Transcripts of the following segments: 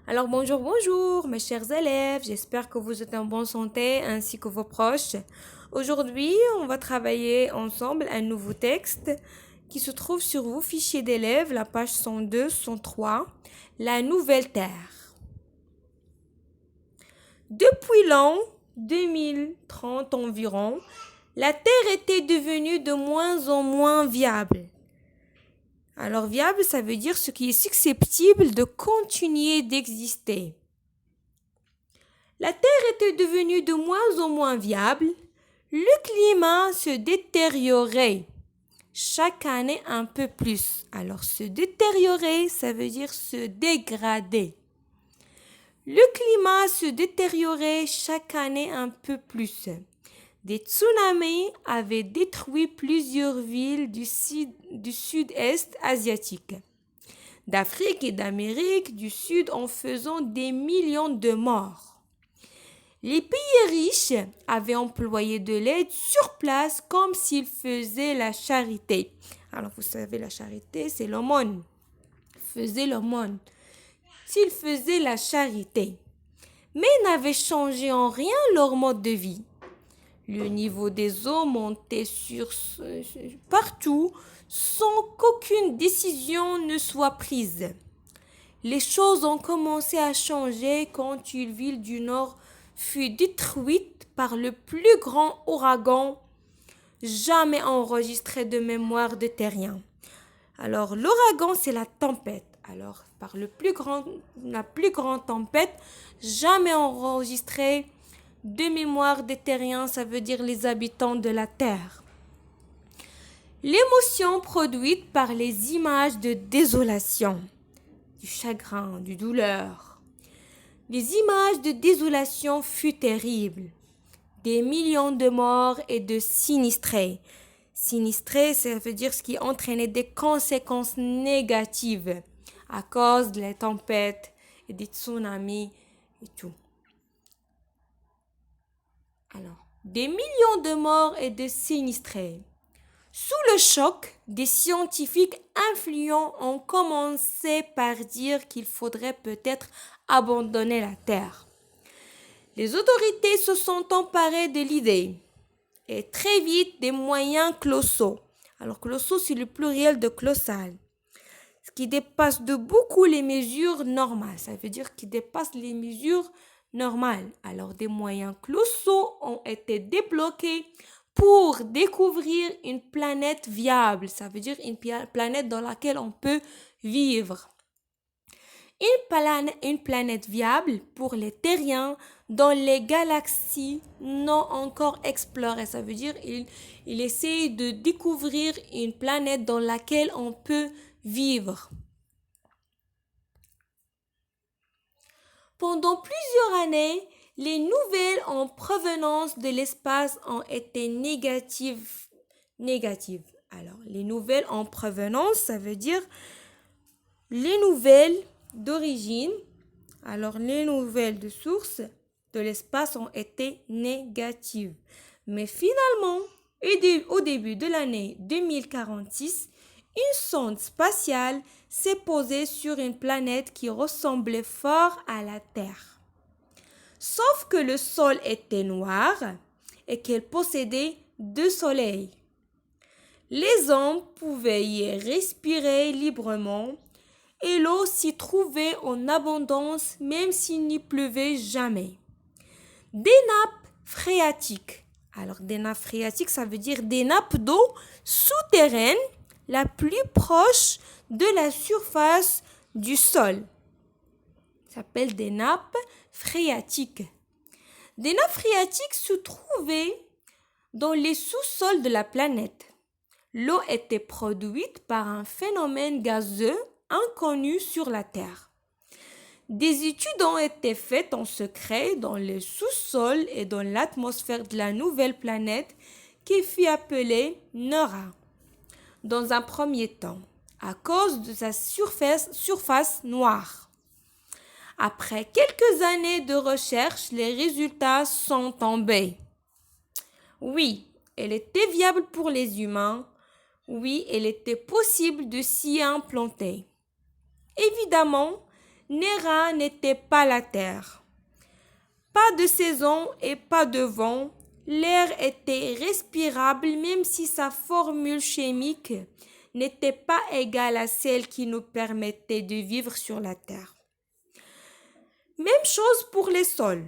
Alors bonjour mes chers élèves, j'espère que vous êtes en bonne santé ainsi que vos proches. Aujourd'hui, on va travailler ensemble un nouveau texte qui se trouve sur vos fichiers d'élèves, la page 102-103, la nouvelle Terre. Depuis l'an 2030 environ, la Terre était devenue de moins en moins viable. Alors viable, ça veut dire ce qui est susceptible de continuer d'exister. La Terre était devenue de moins en moins viable, le climat se détériorait chaque année un peu plus. Alors se détériorer, ça veut dire se dégrader. Le climat se détériorait chaque année un peu plus. Des tsunamis avaient détruit plusieurs villes du sud-est asiatique, d'Afrique et d'Amérique du Sud en faisant des millions de morts. Les pays riches avaient employé de l'aide sur place comme s'ils faisaient la charité. Alors vous savez, la charité, c'est l'aumône. Faisaient l'aumône. S'ils faisaient la charité, mais n'avaient changé en rien leur mode de vie. Le niveau des eaux montait partout sans qu'aucune décision ne soit prise. Les choses ont commencé à changer quand une ville du nord fut détruite par le plus grand ouragan jamais enregistré de mémoire de terrien. Alors l'ouragan, c'est la tempête. Alors par la plus grande tempête jamais enregistrée de mémoire des terriens, ça veut dire les habitants de la terre. L'émotion produite par les images de désolation, du chagrin, du douleur. Les images de désolation furent terribles. Des millions de morts et de sinistrés. Sinistrés, ça veut dire ce qui entraînait des conséquences négatives à cause des tempêtes et des tsunamis et tout. Alors, des millions de morts et de sinistrés. Sous le choc, des scientifiques influents ont commencé par dire qu'il faudrait peut-être abandonner la Terre. Les autorités se sont emparées de l'idée et très vite des moyens colossaux. Alors colossaux, c'est le pluriel de colossal, ce qui dépasse de beaucoup les mesures normales. Ça veut dire qu'il dépasse les mesures normales. Alors des moyens colossaux ont été débloqués pour découvrir une planète viable. Ça veut dire une planète dans laquelle on peut vivre. Une planète viable pour les terriens dans les galaxies non encore explorées. Ça veut dire il essaye de découvrir une planète dans laquelle on peut vivre. Pendant plusieurs années, les nouvelles en provenance de l'espace ont été négatives. Alors, les nouvelles en provenance, ça veut dire les nouvelles d'origine. Alors, les nouvelles de source de l'espace ont été négatives. Mais finalement, au début de l'année 2046, une sonde spatiale s'est posée sur une planète qui ressemblait fort à la Terre. Sauf que le sol était noir et qu'elle possédait 2 soleils. Les hommes pouvaient y respirer librement et l'eau s'y trouvait en abondance même s'il n'y pleuvait jamais. Des nappes phréatiques. Alors des nappes phréatiques, ça veut dire des nappes d'eau souterraines la plus proche de la surface du sol. Ça s'appelle des nappes phréatiques. Des nappes phréatiques se trouvaient dans les sous-sols de la planète. L'eau était produite par un phénomène gazeux inconnu sur la Terre. Des études ont été faites en secret dans le sous-sol et dans l'atmosphère de la nouvelle planète qui fut appelée Nora. Dans un premier temps, à cause de sa surface noire. Après quelques années de recherche, les résultats sont tombés. Oui, elle était viable pour les humains. Oui, il était possible de s'y implanter. Évidemment, Néra n'était pas la terre. Pas de saison et pas de vent. L'air était respirable même si sa formule chimique n'était pas égale à celle qui nous permettait de vivre sur la terre. Même chose pour les sols.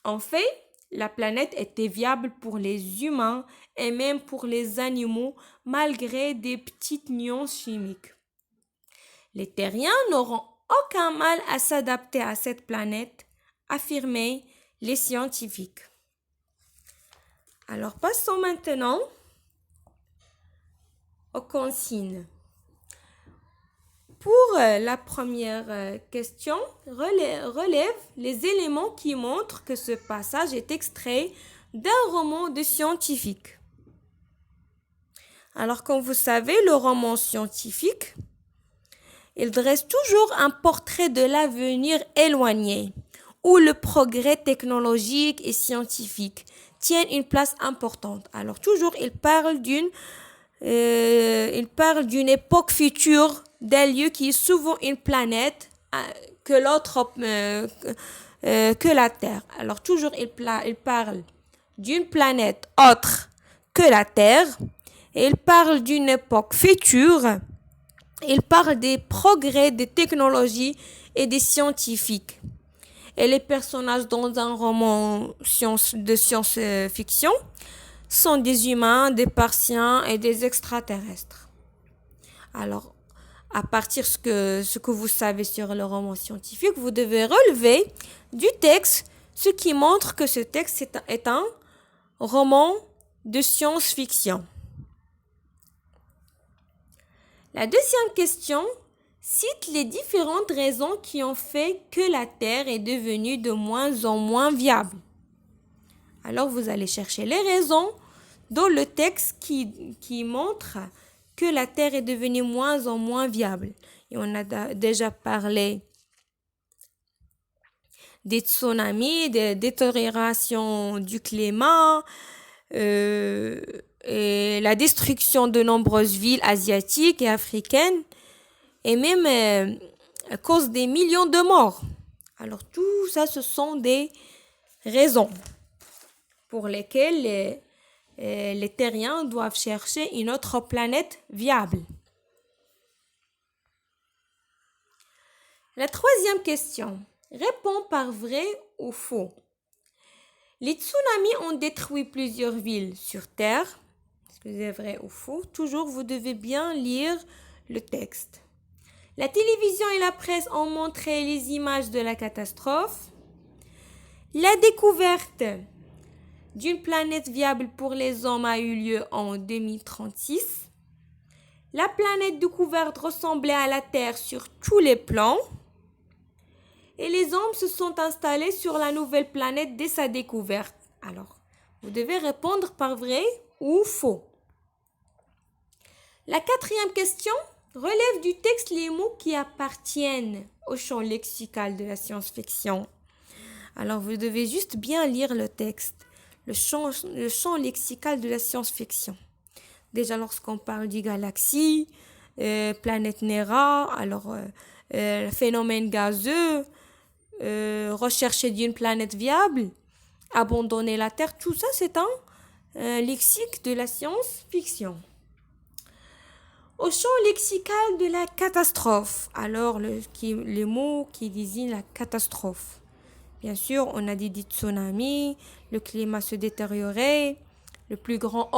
En fait, la planète était viable pour les humains et même pour les animaux malgré des petites nuances chimiques. Les terriens n'auront aucun mal à s'adapter à cette planète, affirmaient les scientifiques. Alors passons maintenant aux consignes. Pour la première question, relève les éléments qui montrent que ce passage est extrait d'un roman de scientifique. Alors, comme vous savez, le roman scientifique, il dresse toujours un portrait de l'avenir éloigné, où le progrès technologique et scientifique tiennent une place importante. Alors, toujours, il parle d'une époque future, d'un lieu qui est souvent une planète que la Terre. Alors toujours il parle d'une planète autre que la Terre. Et il parle d'une époque future. Il parle des progrès des technologies et des scientifiques. Et les personnages dans un roman de science-fiction sont des humains, des Martiens et des extraterrestres. Alors, à partir de ce que vous savez sur le roman scientifique, vous devez relever du texte ce qui montre que ce texte est un roman de science-fiction. La deuxième question cite les différentes raisons qui ont fait que la Terre est devenue de moins en moins viable. Alors, vous allez chercher les raisons dans le texte qui montre que la Terre est devenue moins en moins viable. Et on a déjà parlé des tsunamis, des détériorations du climat, et la destruction de nombreuses villes asiatiques et africaines, et même à cause des millions de morts. Alors tout ça, ce sont des raisons pour lesquelles les terriens doivent chercher une autre planète viable. La troisième question. Réponds par vrai ou faux. Les tsunamis ont détruit plusieurs villes sur Terre. Est-ce que c'est vrai ou faux? Toujours, vous devez bien lire le texte. La télévision et la presse ont montré les images de la catastrophe. La découverte d'une planète viable pour les hommes a eu lieu en 2036. La planète découverte ressemblait à la Terre sur tous les plans. Et les hommes se sont installés sur la nouvelle planète dès sa découverte. Alors, vous devez répondre par vrai ou faux. La quatrième question relève du texte les mots qui appartiennent au champ lexical de la science-fiction. Alors, vous devez juste bien lire le texte, le champ lexical de la science-fiction. Déjà, lorsqu'on parle des galaxies, planète Néra, alors phénomène gazeux, rechercher d'une planète viable, abandonner la Terre, tout ça c'est un lexique de la science-fiction. Au champ lexical de la catastrophe, alors les mots qui désignent la catastrophe. Bien sûr, on a dit des tsunamis, le climat se détériorait, le plus grand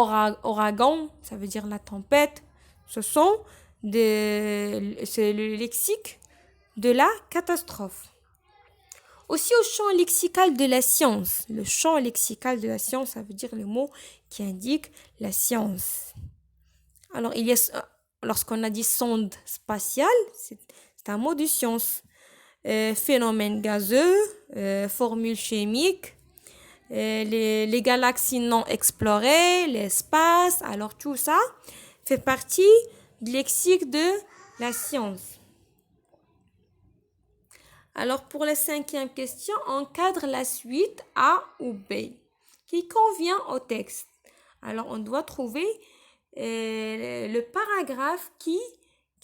ouragan, ça veut dire la tempête. C'est le lexique de la catastrophe. Aussi au champ lexical de la science. Le champ lexical de la science, ça veut dire le mot qui indique la science. Alors, lorsqu'on a dit sonde spatiale, c'est un mot de science. Phénomène gazeux, formule chimique, les galaxies non explorées, l'espace, alors tout ça fait partie du lexique de la science. Alors pour la cinquième question, encadre la suite A ou B qui convient au texte. Alors on doit trouver le paragraphe qui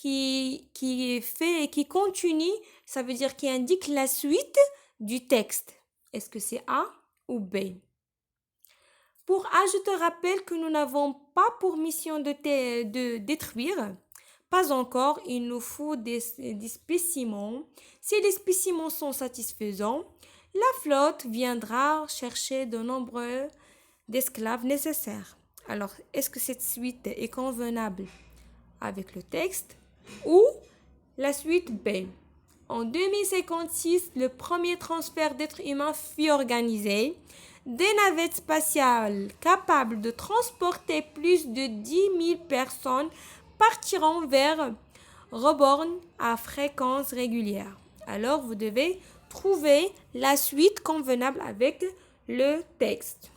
qui continue, ça veut dire qui indique la suite du texte. Est-ce que c'est A ou B? Pour A, je te rappelle que nous n'avons pas pour mission de détruire. Pas encore, il nous faut des spécimens. Si les spécimens sont satisfaisants, la flotte viendra chercher de nombreux d'esclaves nécessaires. Alors, est-ce que cette suite est convenable avec le texte ou la suite B? En 2056, le premier transfert d'êtres humains fut organisé. Des navettes spatiales capables de transporter plus de 10 000 personnes partiront vers Reborn à fréquence régulière. Alors, vous devez trouver la suite convenable avec le texte.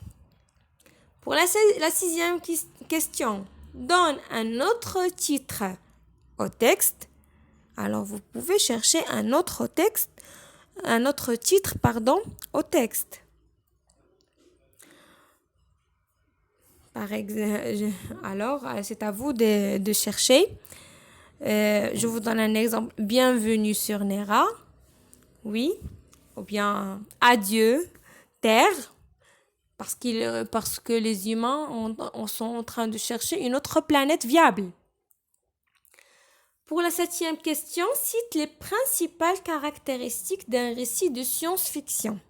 Pour la sixième question, donne un autre titre au texte. Alors, vous pouvez chercher un autre titre, au texte. Alors, c'est à vous de chercher. Je vous donne un exemple. Bienvenue sur Nera. Oui. Ou bien adieu, Terre. Parce que les humains sont en train de chercher une autre planète viable. Pour la septième question, cite les principales caractéristiques d'un récit de science-fiction.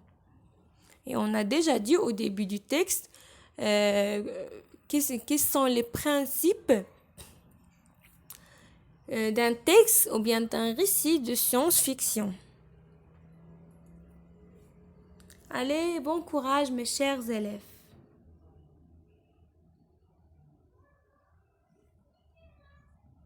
Et on a déjà dit au début du texte quels sont les principes d'un texte ou bien d'un récit de science-fiction. Allez, bon courage mes chers élèves.